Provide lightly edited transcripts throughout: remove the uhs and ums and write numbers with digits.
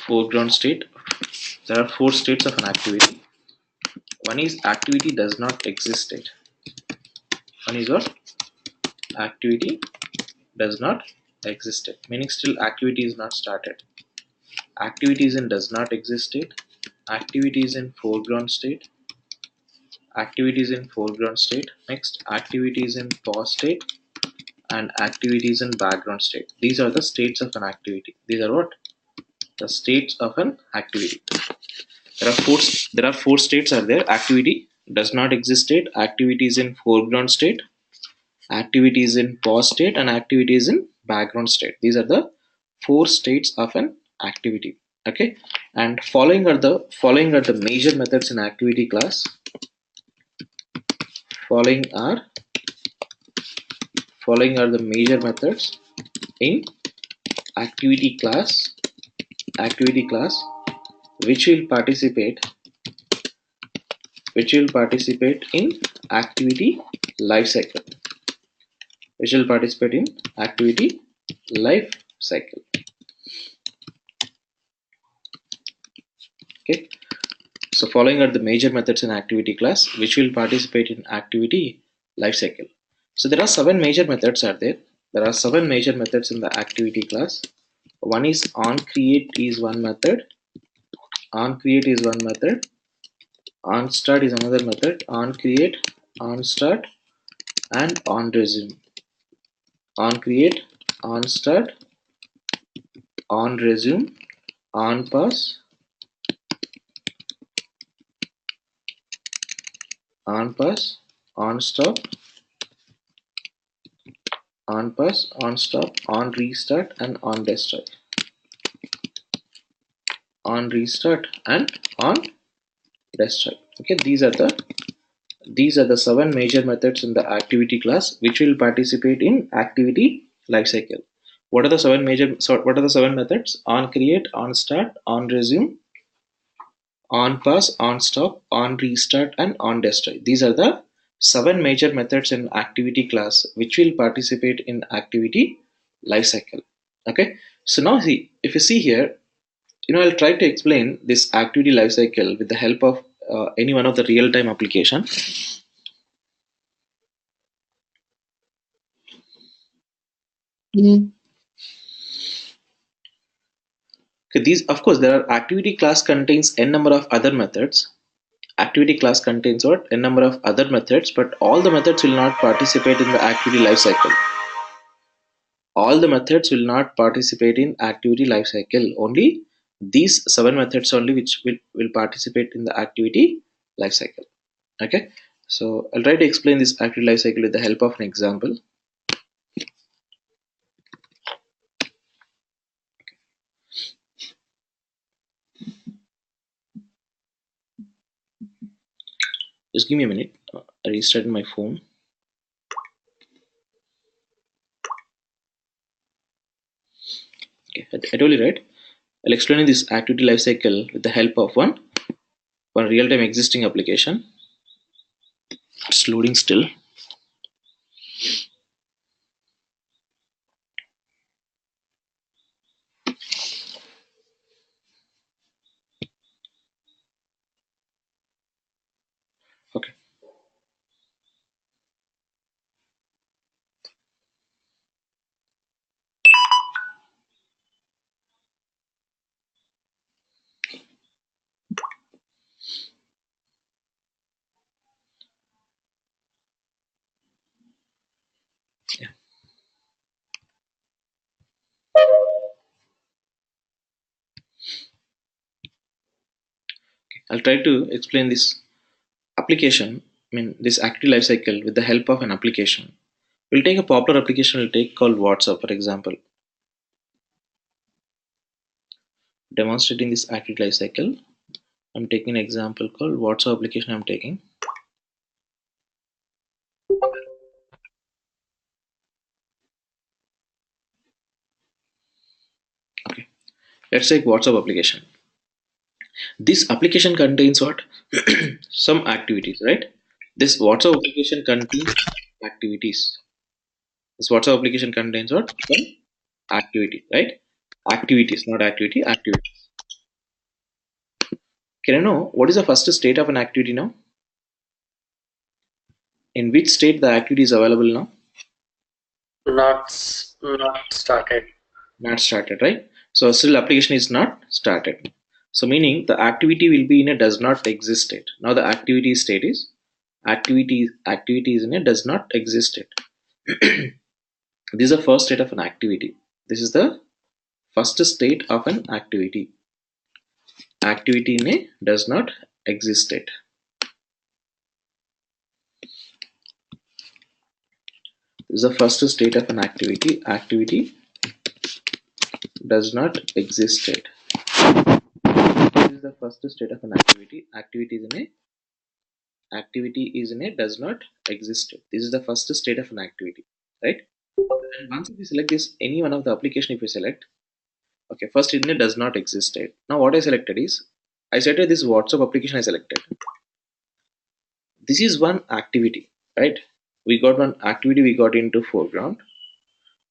foreground state. There are four states of an activity. One is activity does not exist state. One is what? Activity does not exist state, meaning still activity is not started. Activity is in does not exist state. Activity is in foreground state. Activity is in foreground state. Next, activity is in pause state, and activity is in background state. These are the states of an activity. These are what? The states of an activity. There are four states are there. Activity does not exist state, activity is in foreground state, activity is in pause state, and activity is in background state. These are the four states of an activity. Okay, and following are the major methods in activity class. Following are the major methods in activity class which will participate in activity life cycle. Okay, so following are the major methods in activity class which will participate in activity life cycle. So there are seven major methods in the activity class. One is onCreate is one method, onStart is another method, onCreate, onStart, and onResume. OnCreate, onStart, onResume, onPause, onStop, onPause, onStop, onRestart, and onDestroy. OnRestart and onDestroy. Okay, these are the seven major methods in the activity class which will participate in activity lifecycle. What are the seven methods? OnCreate, onStart, onResume, onPause, onStop, onRestart, and onDestroy. These are the seven major methods in activity class which will participate in activity lifecycle. Okay, so now see, if you see here, I'll try to explain this activity lifecycle with the help of any one of the real-time application. Okay, these, of course, there are activity class contains n number of other methods. Activity class contains what? N number of other methods, but all the methods will not participate in the activity lifecycle. All the methods will not participate in activity lifecycle. Only these seven methods only which will participate in the activity lifecycle. Okay, so I'll try to explain this activity lifecycle with the help of an example. Just give me a minute. I restarted my phone. Okay, I told you right. I'll explain this activity lifecycle with the help of one real-time existing application. It's loading still. Okay. Yeah. Okay. I'll try to explain this application. This activity lifecycle with the help of an application. We'll take a popular application. We'll take called WhatsApp, for example. Demonstrating this activity lifecycle, I'm taking an example called WhatsApp application. I'm taking. Okay, let's take WhatsApp application. This application contains what? Some activities, right? This WhatsApp application contains activities. This WhatsApp application contains what? Some activity, right? Activities, not activity, activities. Can you know what is the first state of an activity now? In which state the activity is available now? Not started. Not started, right? So still application is not started. So meaning the activity will be in a does not exist state. Now the activity state is activity is in a does not exist state. This is the first state of an activity. This is the first state of an activity. Activity in a does not exist state. This is the first state of an activity. Activity does not exist state. This is the first state of an activity. Activity is in a does not exist state. This is the first state of an activity, right? And once if you select this, any one of the application, if you select, okay, first in a does not exist state. Now what I selected is, I selected this WhatsApp application. I selected. This is one activity, right? We got one activity. We got into foreground.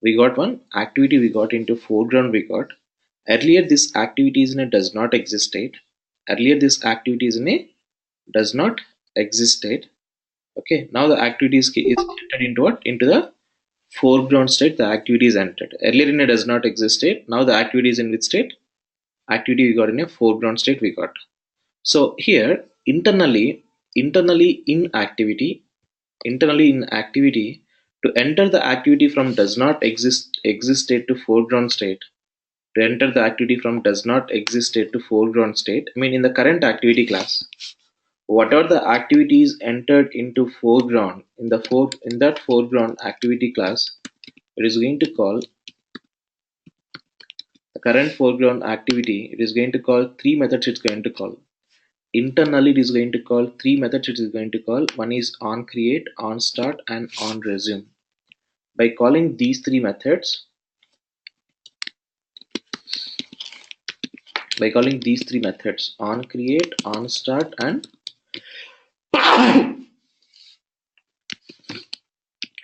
We got one activity. We got into foreground. We got earlier this activity is in a does not exist state. Earlier this activity is in a does not exist state. Okay, now the activity is entered into what? Into the foreground state. The activity is entered. Earlier in a does not exist state. Now the activity is in which state? Activity we got in a foreground state we got. So here internally internally in activity, to enter the activity from does not exist state to foreground state, to enter the activity from does not exist state to foreground state, I mean in the current activity class, whatever the activities entered into foreground in that foreground activity class, it is going to call the current foreground activity. It is going to call three methods. It's going to call internally. It is going to call three methods. It is going to call one is on create, on start, and on resume. By calling these three methods, on create, on start, and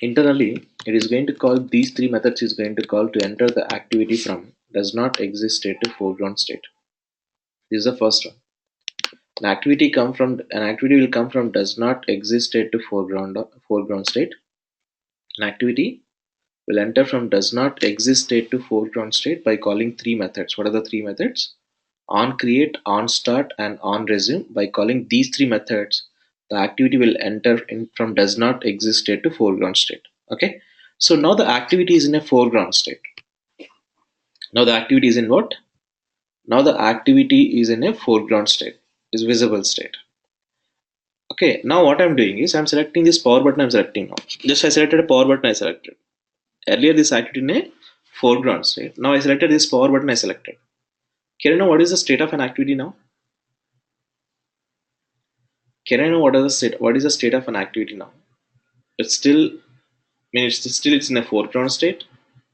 internally, it is going to call these three methods is going to call to enter the activity from does not exist state to foreground state. This is the first one. An activity will come from does not exist state to foreground state. An activity will enter from does not exist state to foreground state by calling three methods. What are the three methods? On create, on start, and on resume. By calling these three methods, the activity will enter in from does not exist state to foreground state. Okay, so now the activity is in a foreground state. Now the activity is in what? Now the activity is in a foreground state, is visible state. Okay, now what I'm doing is I'm selecting this power button. I'm selecting now. Just I selected a power button. I selected. Earlier this activity in a foreground state. Now I selected this power button. I selected. Can you know what is the state of an activity now? Can I know what is the state of an activity now? It's still, I mean, it's in a foreground state,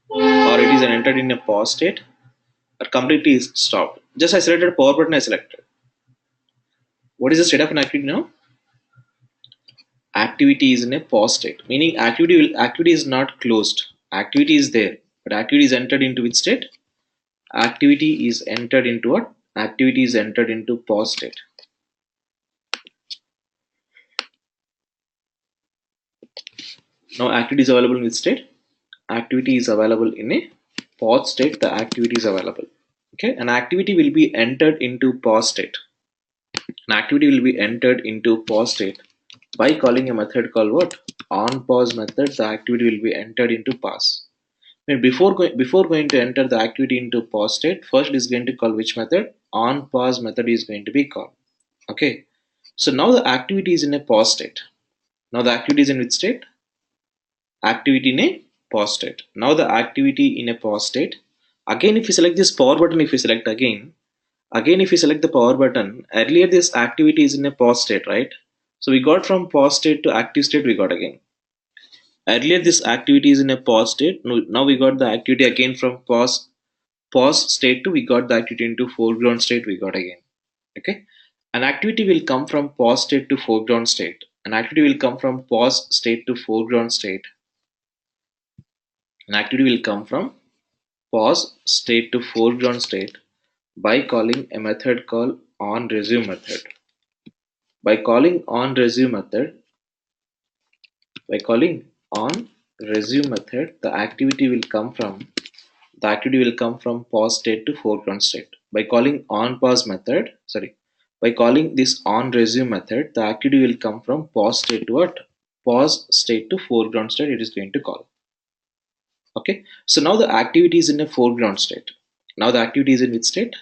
or it is entered in a pause state, or completely is stopped. Just I selected power button. I selected. What is the state of an activity now? Activity is in a pause state, meaning activity is not closed. Activity is there, but activity is entered into which state? Activity is entered into what? Activity is entered into pause state. Now activity is available in which state? Activity is available in a pause state. The activity is available. Okay, an activity will be entered into pause state. An activity will be entered into pause state by calling a method called what? On pause method. The activity will be entered into pause. And before going to enter the activity into pause state, first it is going to call which method? On pause method is going to be called. Okay, so now the activity is in a pause state. Now the activity is in which state? Activity in a pause state. Now the activity in a pause state. Again, if you select this power button, if you select again if you select the power button, earlier this activity is in a pause state, right? So we got from pause state to active state. We got again. Earlier this activity is in a pause state. Now we got the activity again from pause state to we got the activity into foreground state. We got again. Okay, an activity will come from pause state to foreground state. An activity will come from pause state to foreground state. An activity will come from pause state to foreground state by calling a method called onResume method. By calling onResume method, the activity will come from pause state to foreground state. By calling this onResume method, the activity will come from pause state to what? Pause state to foreground state. It is going to call. Okay. So now the activity is in a foreground state. Now the activity is in which state?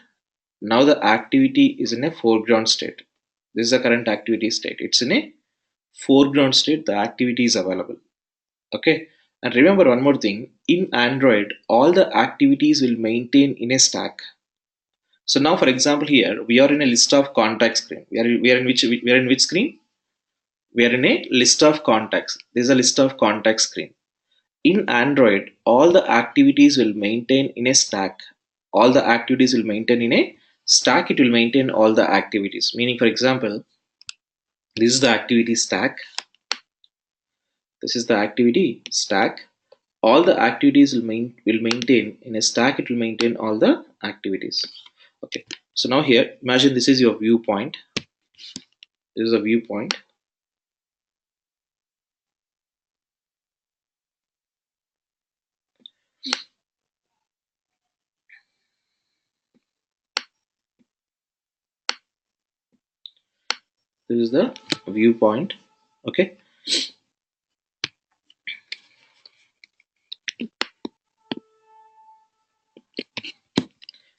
Now the activity is in a foreground state. This is the current activity state. It's in a foreground state. The activity is available. Okay. And remember one more thing. In Android, all the activities will maintain in a stack. So now, for example, here we are in a list of contacts screen. We are in which screen? We are in a list of contacts. This is a list of contacts screen. In Android, all the activities will maintain in a stack. All the activities will maintain in a stack. It will maintain all the activities. Meaning, for example, this is the activity stack. This is the activity stack. All the activities will maintain in a stack. It will maintain all the activities. Okay. So now here, imagine this is your viewpoint. This is a viewpoint. This is the viewpoint. Okay.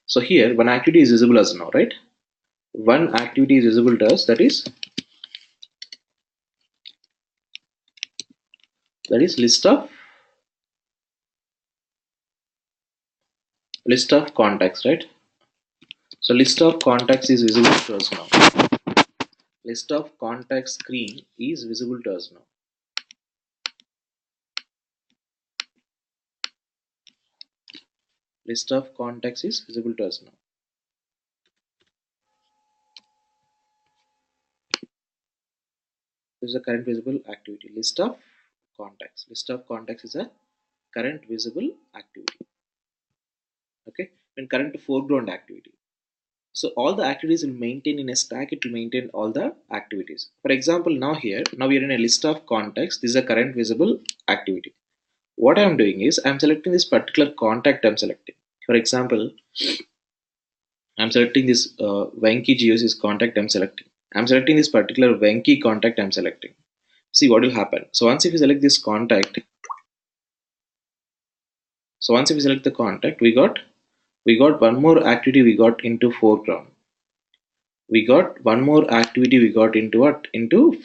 So here one activity is visible as now, right? One activity is visible to us, that is list of contacts, right? So list of contacts is visible to us now. List of contacts screen is visible to us now. List of contacts is visible to us now. This is a current visible activity. List of contacts. List of contacts is a current visible activity. Okay, and current foreground activity. So all the activities will maintain in a stack. It will maintain all the activities. For example, now we are in a list of contacts. This is a current visible activity. What I am doing is I am selecting this particular contact. I am selecting. For example, I am selecting this Venki Geosis contact. I am selecting. I am selecting this particular Venki contact. I am selecting. See what will happen. So once if you select this contact, we got one more activity. We got into foreground. We got one more activity. We got into what? Into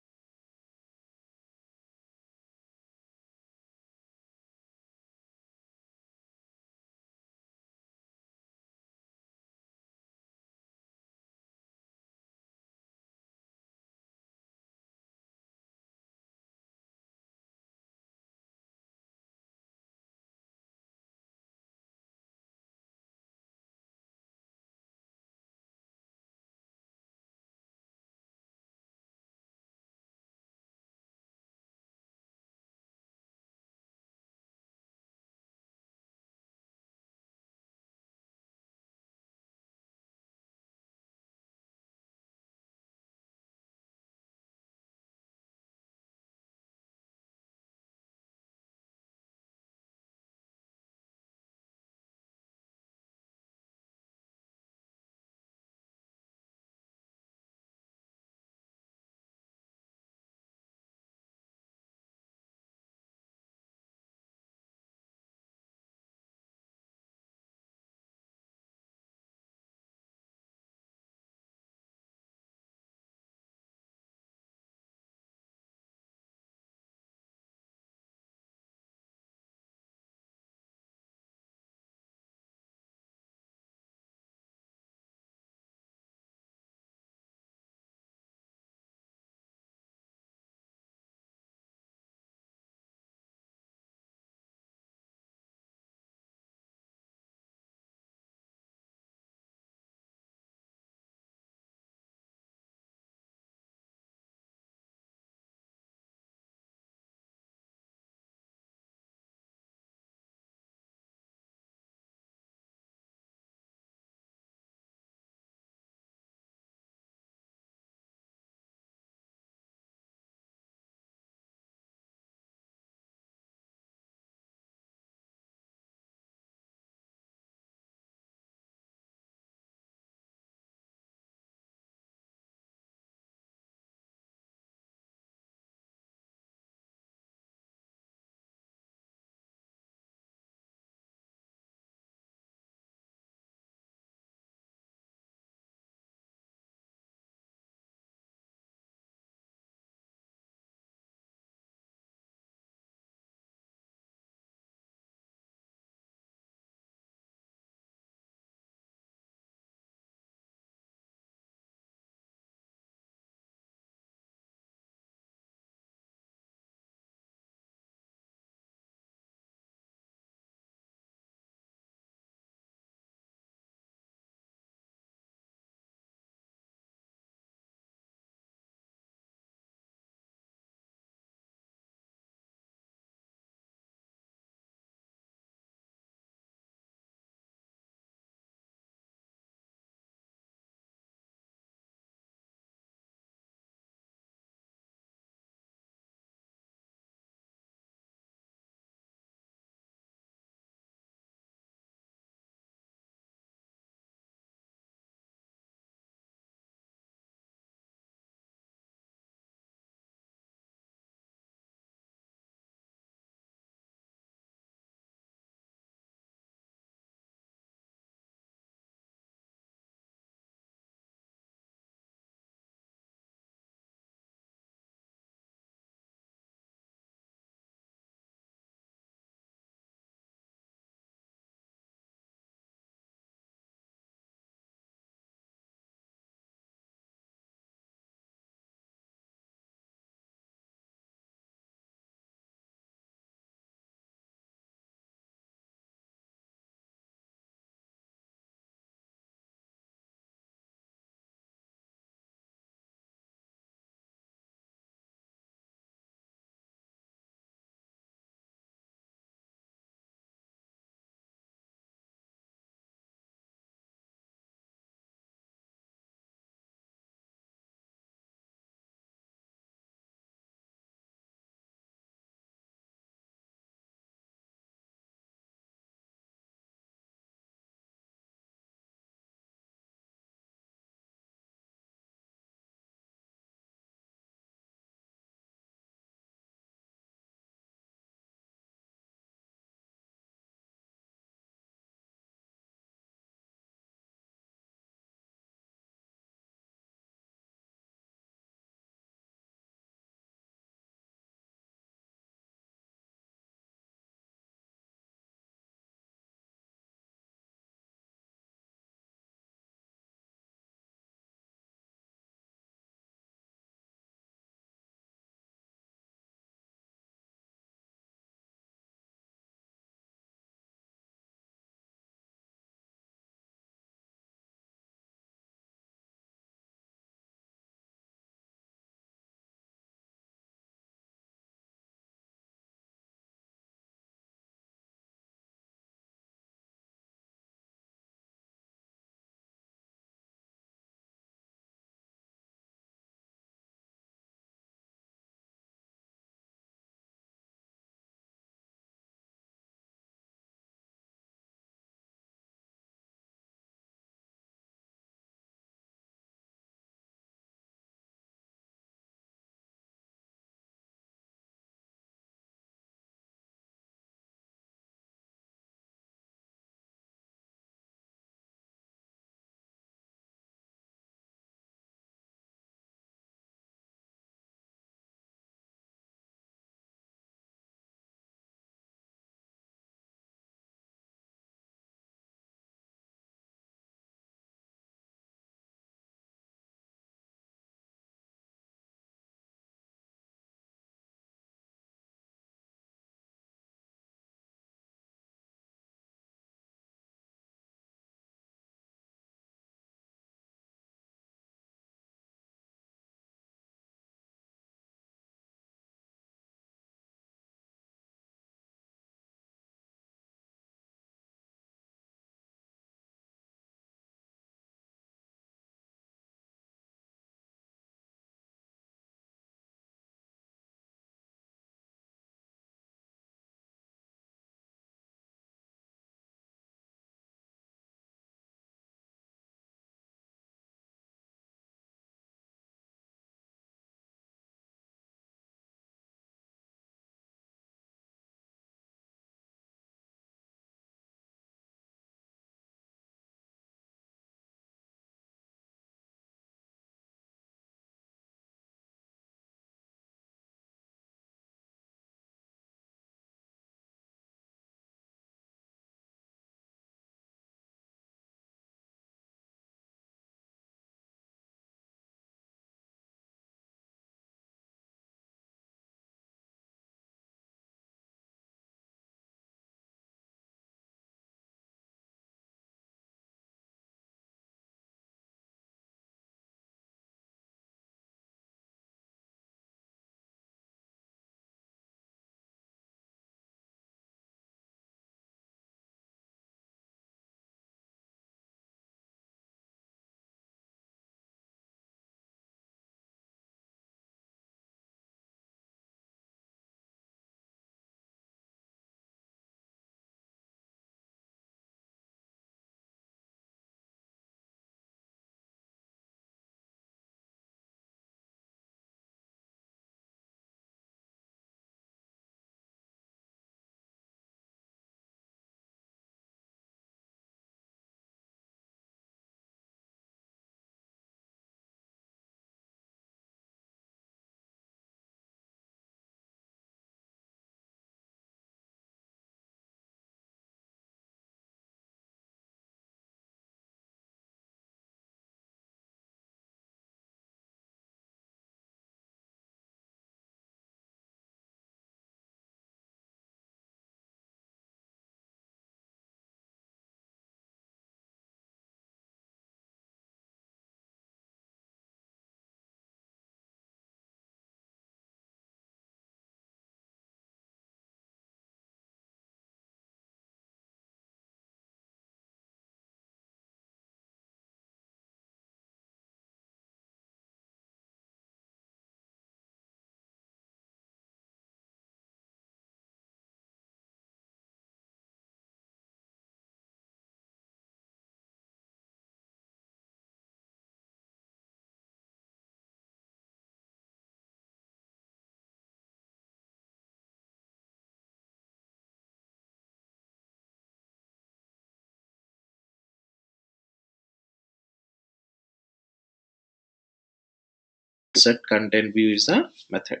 set content view is a method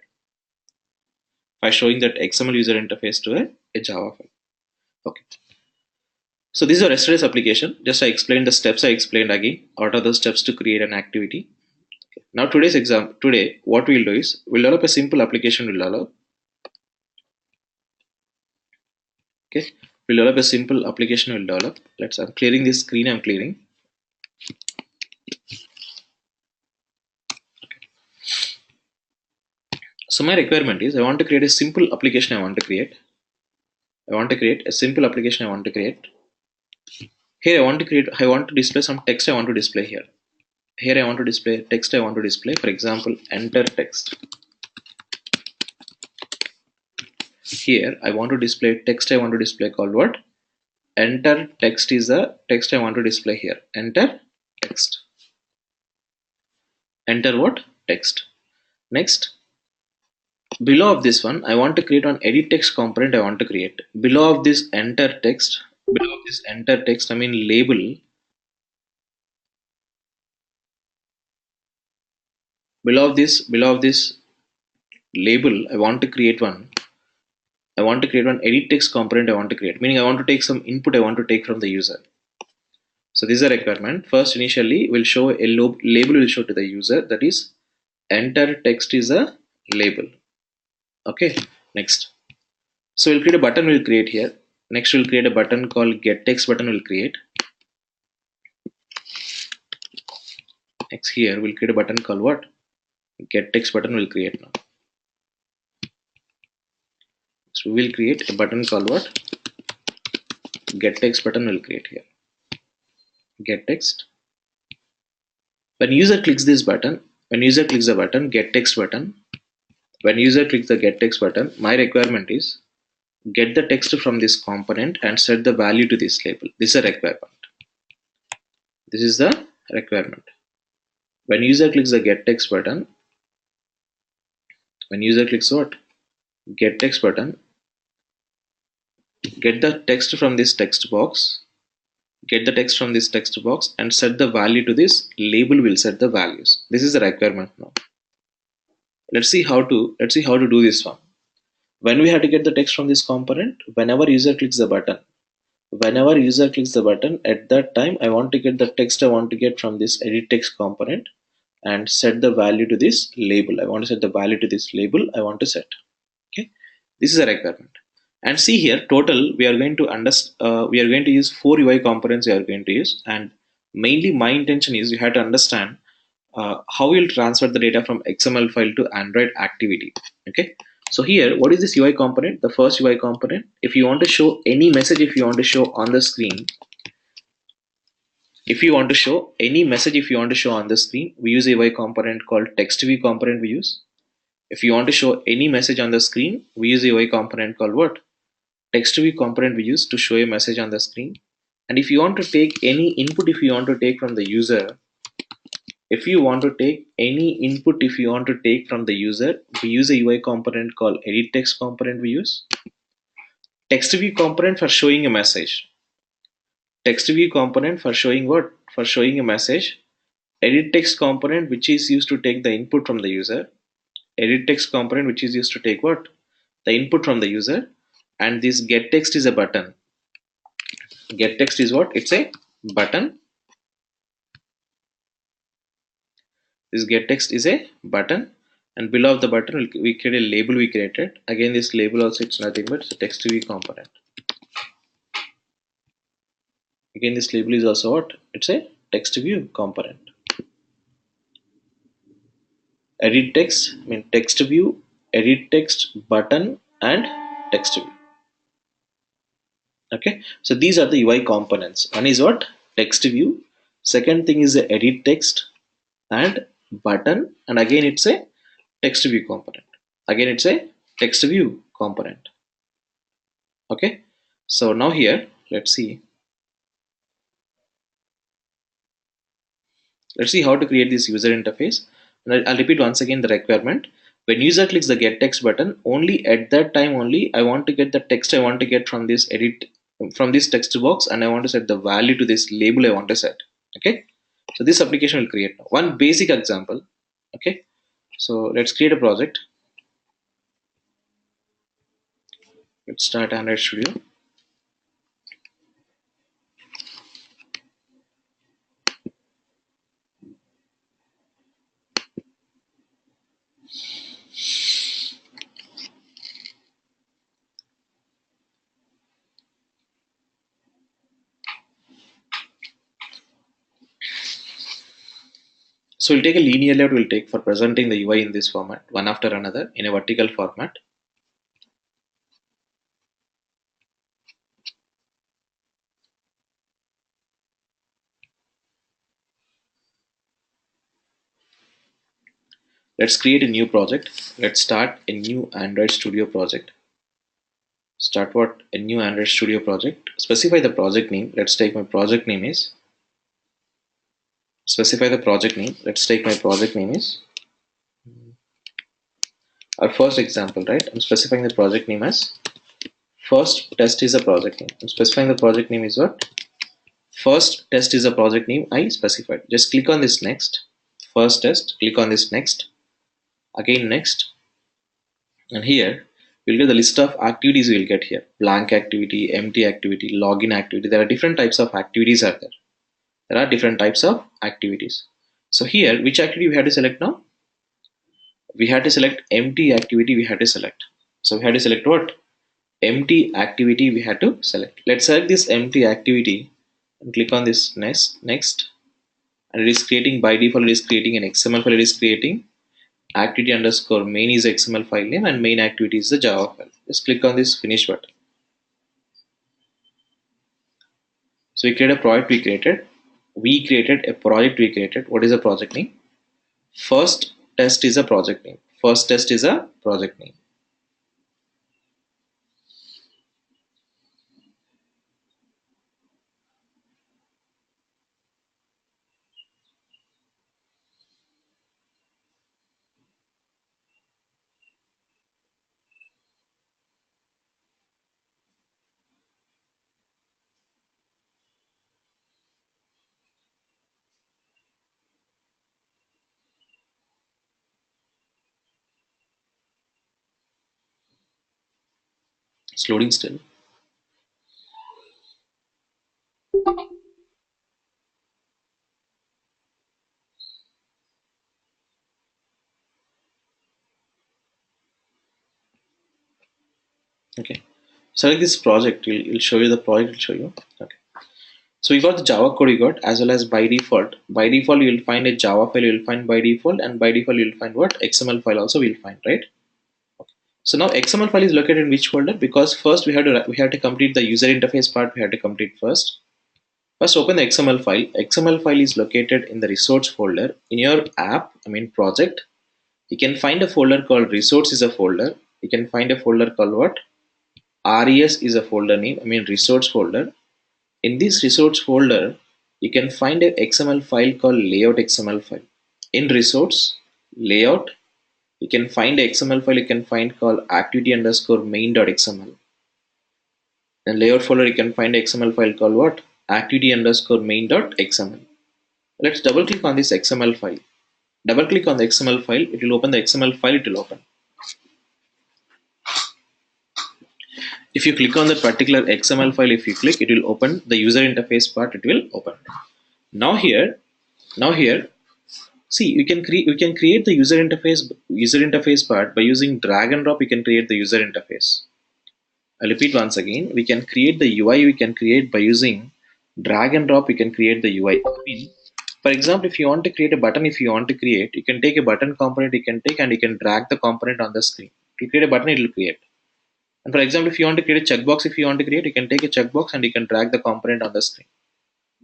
by showing that XML user interface to a Java file. Okay. So this is a REST application. Just I explained the steps I explained again. What are the steps to create an activity? Okay. Now today what we'll do is we'll develop a simple application. Okay. We'll develop a simple application. I'm clearing this screen. I'm clearing. So my requirement is I want to create a simple application. I want to create a simple application. Here I want to display some text. I want to display here. Here I want to display text. I want to display, for example, enter text. Here I want to display text. I want to display called what? Enter text is the text I want to display here. Enter text. Enter what? Text. Next, below of this one, I want to create an edit text component. I want to create below of this enter text. Below of this enter text, I mean label. Below of this label, I want to create one edit text component. I want to create, meaning I want to take some input I want to take from the user. So this is a requirement. First, initially, we'll show a label will show to the user, that is enter text is a label. Okay. Next, so we'll create a button. We'll create here. Next, we'll create a button called get text button. We'll create. Next, here we'll create a button called what? Get text button. We'll create now. So we will create a button called what? Get text button. We'll create here. Get text. When user clicks this button, when user clicks the button, get text button. When user clicks the get text button, my requirement is get the text from this component and set the value to this label. This is a requirement. This is the requirement. When user clicks the get text button, when user clicks what? Get text button, get the text from this text box, and set the value to this label. Will set the values. This is the requirement now. Let's see how to do this one. When we have to get the text from this component, whenever user clicks the button, at that time I want to get the text I want to get from this edit text component and set the value to this label. I want to set the value to this label. I want to set. Okay, this is a requirement. And see here, total we are going to use 4 UI components. We are going to use, and mainly my intention is you have to understand how we'll transfer the data from XML file to Android activity. Okay, so here, what is this UI component? The first UI component, if you want to show any message, if you want to show on the screen, we use a UI component called text view component we use. If you want to show any message on the screen, we use a UI component called what? Text view component we use to show a message on the screen. And if you want to take any input, if you want to take from the user, we use a UI component called edit text component we use. Text view component for showing a message. Text view component for showing what? For showing a message. Edit text component which is used to take the input from the user. Edit text component which is used to take what? The input from the user. And this get text is a button. Get text is what? It's a button. This get text is a button, and below of the button we create a label we created. Again, this label also, it's nothing but it's a text view component. Again, this label is also what? It's a text view component. Edit text, I mean text view, edit text, button, and text view. Okay, so these are the UI components. One is what? Text view. Second thing is the edit text and button, and again it's a text view component. Okay, so now here let's see how to create this user interface. And I'll repeat once again the requirement. When user clicks the get text button, only at that time only I want to get the text I want to get from this text box, and I want to set the value to this label I want to set. Okay, so this application will create now. One basic example. Okay, So let's create a project. Let's start Android Studio. So we'll take a linear layout we'll take for presenting the UI in this format, one after another in a vertical format. Let's create a new project. Let's start a new Android Studio project. Start what? A new Android Studio project. Specify the project name. Let's take my project name is. Specify the project name. Let's take my project name is. Our first example, right? I'm specifying the project name as first test is a project name. I'm specifying the project name is what? First test is a project name I specified. Just click on this next. First test. Click on this next. Again next. And here you'll get the list of activities you'll get here. Blank activity, empty activity, login activity. There are different types of activities are there. There are different types of activities. So here, which activity we have to select now? We have to select empty activity we have to select. So we have to select what? Empty activity we have to select. Let's select this empty activity and click on this next. And it is creating by default, it is creating an XML file, it is creating activity underscore main is XML file name and main activity is the Java file. Just click on this finish button. So we create a project we created. We created a project we created. What is the project name? First test is a project name. First test is a project name. It's loading still. Okay. Select this project. It'll show you the project. It'll show you. Okay. So you got the Java code you got as well as by default. By default, you'll find a Java file. You'll find by default, and by default you'll find what? XML file also we'll find, right? So now XML file is located in which folder? Because first we have to complete the user interface part. We have to complete first. First, open the XML file. XML file is located in the resource folder in your app. I mean project. You can find a folder called resource is a folder. You can find a folder called what? Res is a folder name. I mean resource folder. In this resource folder, you can find a XML file called layout XML file. In resource layout, you can find a XML file you can find called activity underscore main.xml. In layout folder, you can find a XML file called what? Activity underscore main.xml. Let's double click on this XML file. Double click on the XML file, it will open the XML file, it will open. If you click on that particular XML file, if you click, it will open the user interface part, it will open. Now here, see, you can create the user interface part by using drag and drop. You can create the user interface. I'll repeat once again. We can create the UI. We can create by using drag and drop. We can create the UI. I mean, for example, if you want to create a button, if you want to create, you can take a button component. You can take and you can drag the component on the screen. To create a button, it will create. And for example, if you want to create a checkbox, if you want to create, you can take a checkbox and you can drag the component on the screen.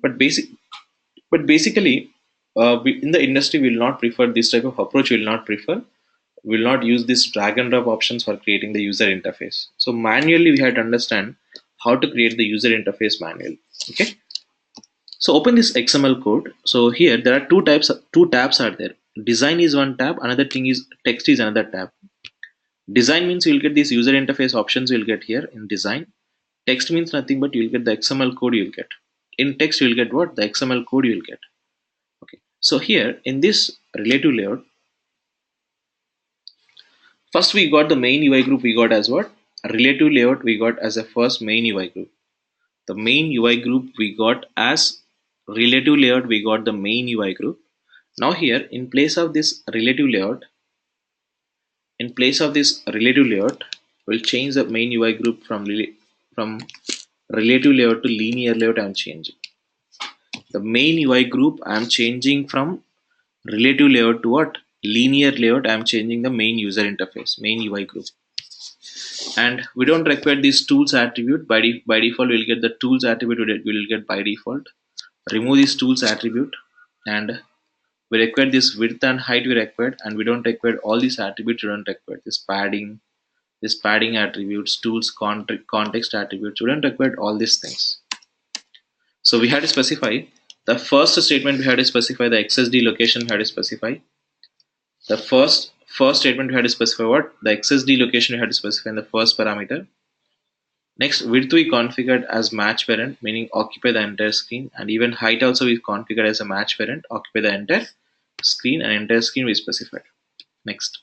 But basically, in the industry, we will not prefer this type of approach. We will not prefer. We will not use this drag and drop options for creating the user interface. So manually, we have to understand how to create the user interface manually. Okay. So open this XML code. So here there are two tabs are there. Design is one tab. Another thing is text is another tab. Design means you'll get these user interface options you'll get here in design. Text means nothing but you'll get the XML code you'll get. In text you'll get what? The XML code you'll get. Okay. So here in this relative layout, First we got the main UI group, we got as what? Relative layout we got as a first main UI group. The main UI group we got as relative layout, we got the main UI group. Now here in place of this relative layout, we'll change the main UI group from relative layout to linear layout. I'm changing the main UI group. I'm changing from relative layout to what? Linear layout. I'm changing the main user interface, main UI group. And we don't require this tools attribute. By default we'll get the tools attribute, we will get by default. Remove this tools attribute, and we require this width and height we required, and we don't require all these attributes. We don't require this padding attributes, tools, context attributes. We don't require all these things. So we had to specify the first statement. We had to specify the XSD location. We had to specify the first statement. We had to specify what? The XSD location we had to specify in the first parameter. Next, width we configured as match parent, meaning occupy the entire screen, and even height also we configured as a match parent, occupy the entire screen, and entire screen we specified. Next,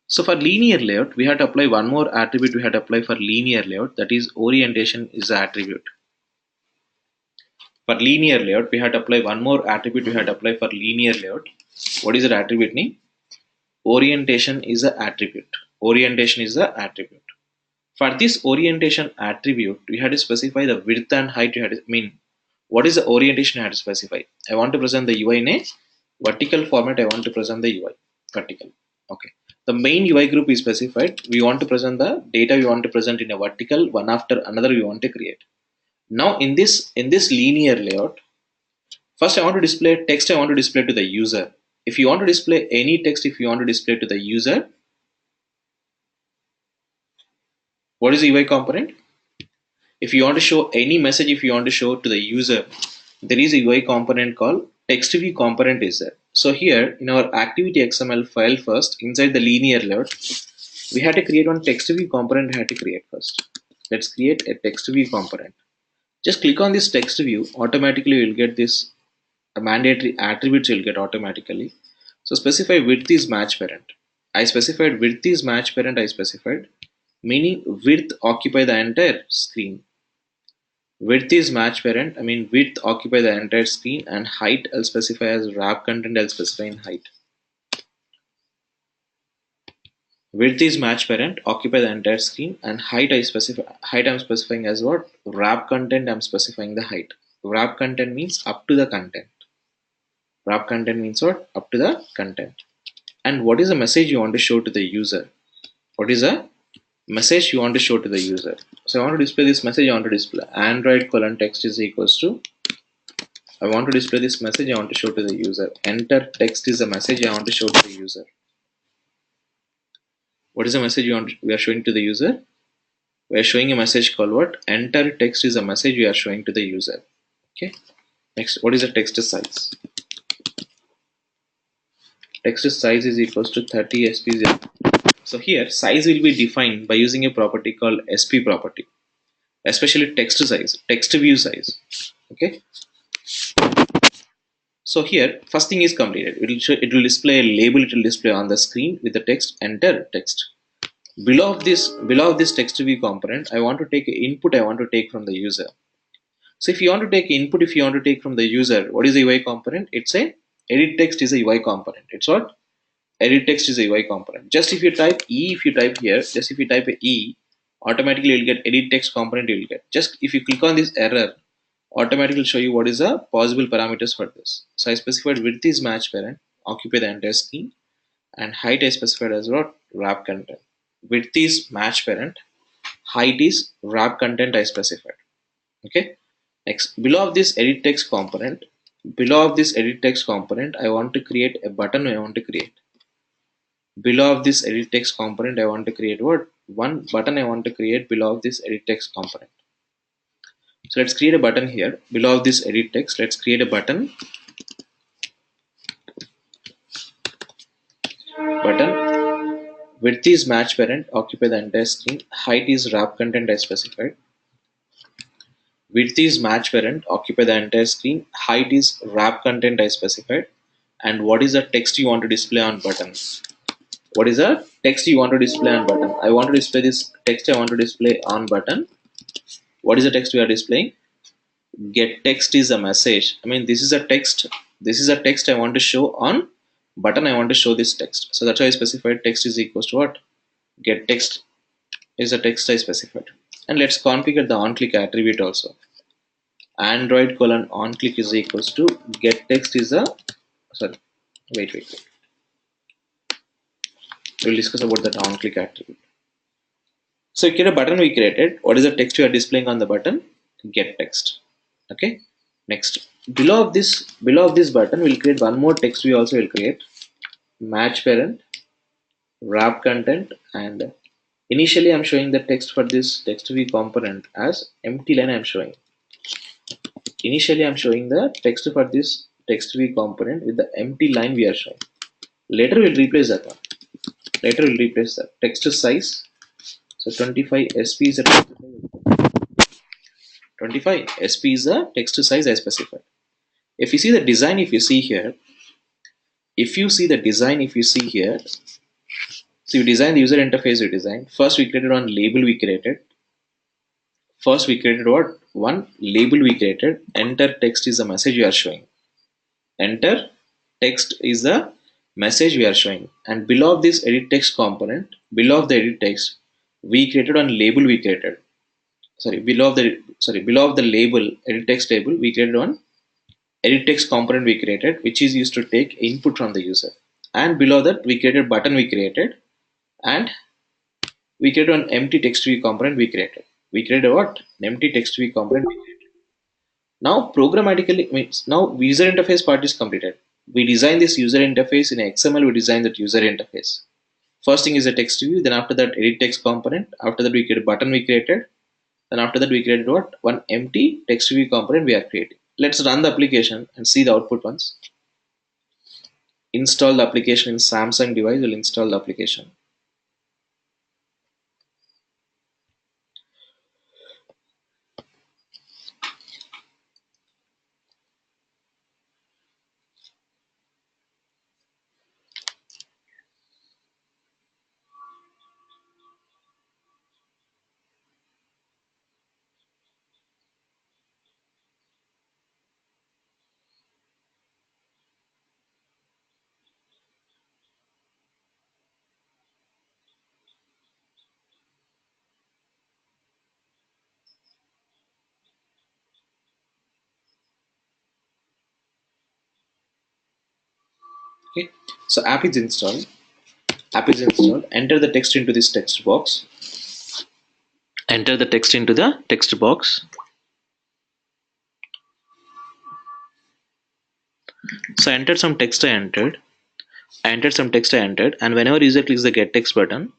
so for linear layout, we had to apply one more attribute. We had to apply for linear layout, that is orientation is the attribute. For linear layout, we had to apply one more attribute. We had to apply for linear layout. What is that attribute name? Orientation is the attribute. Orientation is the attribute. For this orientation attribute, we had to specify the width and height. What is the orientation I had to specify? I want to present the UI in a vertical format. I want to present the UI vertical. Okay. The main UI group is specified. We want to present the data we want to present in a vertical, one after another we want to create. Now in this linear layout, first I want to display text. I want to display to the user. If you want to display any text, if you want to display to the user, what is the UI component? If you want to show any message, if you want to show to the user, there is a UI component called text view component is there. So here in our activity XML file, first inside the linear layout, we had to create one text view component. We had to create first. Let's create a text view component. Just click on this text view. Automatically you'll get this mandatory attributes. You'll get automatically. So specify width is match parent. I specified width is match parent. I specified, meaning width occupy the entire screen. Width is match parent. Width occupy the entire screen, and height I'll specify as wrap content. I'll specify in height. Width is match parent, occupy the entire screen, and height I'm specifying as what? Wrap content. I'm specifying the height. Wrap content means up to the content. Wrap content means what? Up to the content. And what is the message you want to show to the user? What is the message you want to show to the user? So I want to display this message. I want to display Android : text is equals to. I want to display this message. I want to show to the user. Enter text is the message I want to show to the user. What is the message we are showing to the user? We are showing a message called what? Enter text is a message we are showing to the user. Okay. Next, what is the text size? Text size is equals to 30 SP0. So here size will be defined by using a property called SP property, especially text size, text view size. Okay. So here first thing is completed. It will display a label. It will display on the screen with the text enter text. Below this text view component, I want to take an input. I want to take from the user. So if you want to take input, if you want to take from the user, what is the UI component? It's a edit text is a UI component. It's what? Edit text is a UI component. Just if you type E, if you type here, just if you type a E, automatically you'll get edit text component. You'll get just if you click on this error, automatically show you what is the possible parameters for this. So I specified width is match parent, occupy the entire screen, and height I specified as what? Wrap content. Width is match parent, height is wrap content I specified. Okay. Next, below of this edit text component, I want to create a button. I want to create. Below of this edit text component, I want to create what? One button I want to create below of this edit text component. So let's create a button here. Below of this edit text, let's create a button. Width is match parent, occupy the entire screen. Height is wrap content I specified. Width is match parent, occupy the entire screen. Height is wrap content I specified. And what is the text you want to display on button? What is the text you want to display on button? I want to display this text. I want to display on button. What is the text we are displaying? Get text is a message. I mean, this is a text. This is a text I want to show on button. I want to show this text. So that's why I specified text is equals to what? Get text is a text I specified. And let's configure the on-click attribute also. Android colon on-click is equals to get text is a, sorry, wait. We'll discuss about that on-click attribute. So here a button we created. What is the text we are displaying on the button? Get text. Okay. Next, below of this button, we'll create one more text. We also will create match parent, wrap content, and initially I'm showing the text for this text view component as empty line. I'm showing. Initially, I'm showing the text for this text view component with the empty line we are showing. Later, we'll replace that one. Later, we'll replace that text size. So 25 sp is a text size. 25 sp is a text size I specified. If you see the design, if you see here, so we designed the user interface we designed. First, we created one label we created. First, we created what? One label we created. Enter text is the message we are showing. Enter text is the message we are showing. And below of this edit text component, below of the edit text, we created one label we created. Below of the label, edit text label, we created one edit text component we created, which is used to take input from the user. And below that, we created button we created, and we created an empty text view component we created. We created what? An empty text view component we created. Now programmatically means now user interface part is completed. We design this user interface in XML. We design that user interface. First thing is a text view. Then after that, edit text component. After that, we create a button we created. Then after that, we created what? One empty text view component we are creating. Let's run the application and see the output once. Install the application in Samsung device. We'll install the application. Okay, so app is installed. Enter the text into this text box. Enter the text into the text box. So I entered some text. I entered some text. And whenever user clicks the get text button,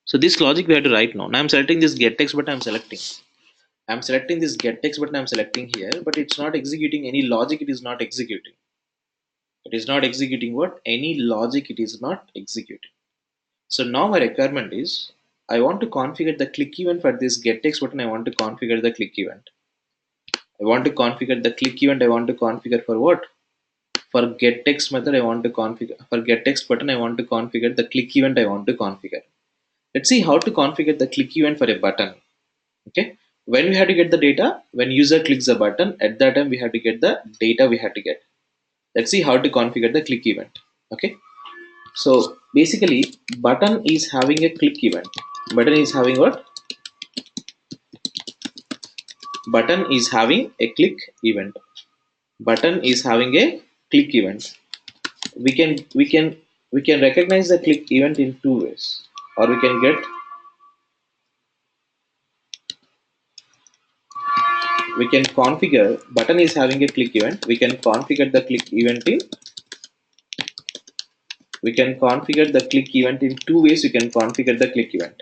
so this logic we have to write now. Now I'm selecting this get text button. I'm selecting this get text button. I'm selecting here, but it's not executing any logic. It is not executing. It is not executing what? Any logic. It is not executing. So now my requirement is I want to configure the click event for this get text button. I want to configure the click event. I want to configure the click event. I want to configure for what? For get text method, I want to configure. For get text button, I want to configure the click event. I want to configure. Let's see how to configure the click event for a button. Okay. When we have to get the data, when user clicks the button, at that time we have to get the data we have to get. Let's see how to configure the click event. Okay. So basically, button is having a click event. Button is having what? Button is having a click event. Button is having a click event. We can recognize the click event in two ways, or we can get we can configure button is having a click event. We can configure the click event in two ways. We can configure the click event.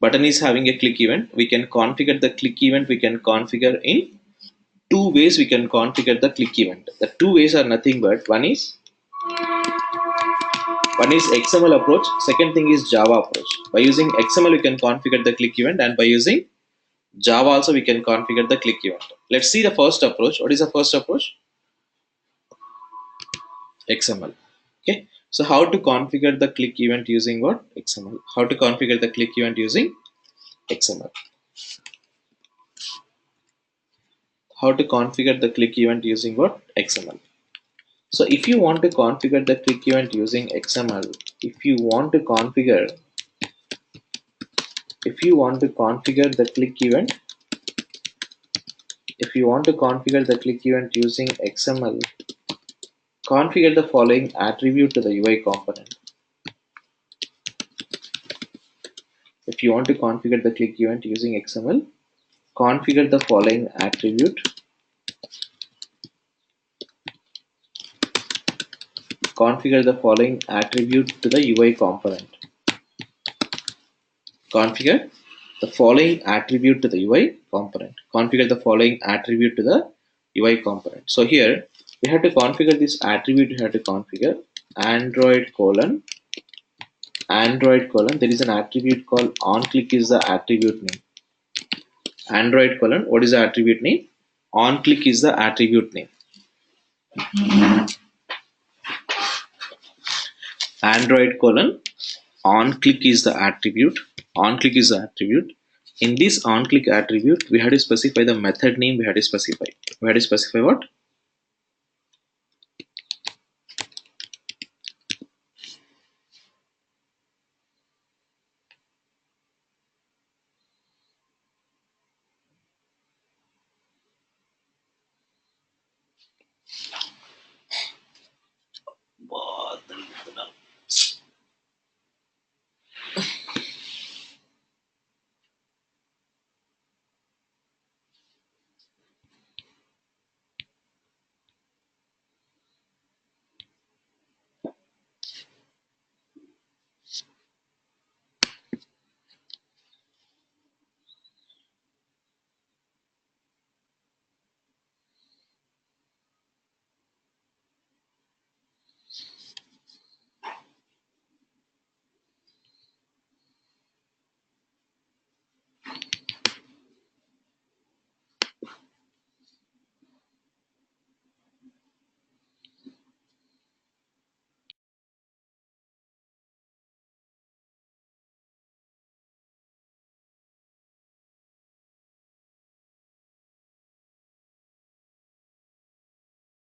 Button is having a click event. We can configure the click event. We can configure in two ways. We can configure the click event. The two ways are nothing but one is XML approach. Second thing is Java approach. By using XML, we can configure the click event, and by using Java also we can configure the click event. Let's see the first approach. What is the first approach? XML. Okay. So how to configure the click event using what? XML. How to configure the click event using XML. How to configure the click event using what? XML. So if you want to configure the click event using XML, if you want to configure the click event, if you want to configure the click event using XML, configure the following attribute to the UI component. If you want to configure the click event using XML, configure the following attribute. Configure the following attribute to the UI component. Configure the following attribute to the UI component. Configure the following attribute to the UI component. So here we have to configure this attribute. We have to configure Android colon. There is an attribute called onClick is the attribute name. Android colon. What is the attribute name? OnClick is the attribute name. Android colon OnClick is the attribute. OnClick is the attribute. In this OnClick attribute, we have to specify the method name. We have to specify. We have to specify what?